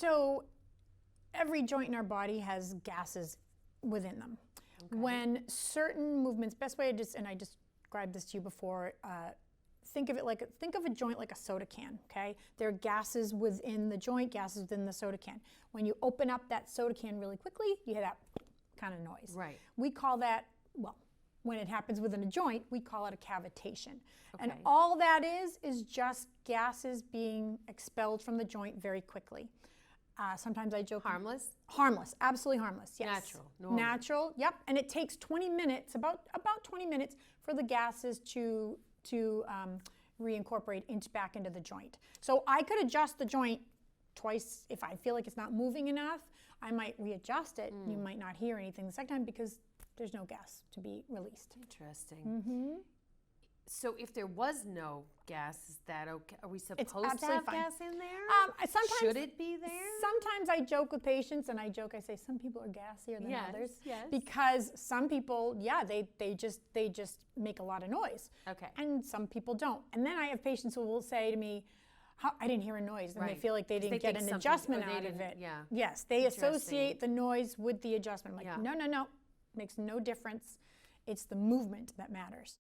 So every joint in our body has gases within them. Okay. When certain movements, best way I described this to you before, think of a joint like a soda can, okay? There are gases within the joint, gases within the soda can. When you open up that soda can really quickly, you hear that kind of noise. Right. We call that, well, when it happens within a joint, we call it a cavitation. Okay. And all that is just gases being expelled from the joint very quickly. Sometimes I joke. Harmless? Harmless, absolutely harmless, yes. Natural, normal. Natural, yep. And it takes 20 minutes, about 20 minutes for the gases to reincorporate back into the joint. So I could adjust the joint twice. If I feel like it's not moving enough, I might readjust it. You might not hear anything the second time because there's no gas to be released. Interesting. Mm-hmm. So if there was no gas, is that okay? Are we supposed to absolutely have fine. gas in there? Sometimes, should it be there? Sometimes I joke with patients, and I say some people are gassier than others. Yes. Because some people, they just make a lot of noise. Okay. And some people don't. And then I have patients who will say to me, I didn't hear a noise, and Right. they feel like they didn't get an something- adjustment or they out of didn't- it. yeah. Yes, they Interesting. associate the noise with the adjustment. I'm like, Yeah. no, makes no difference. It's the movement that matters.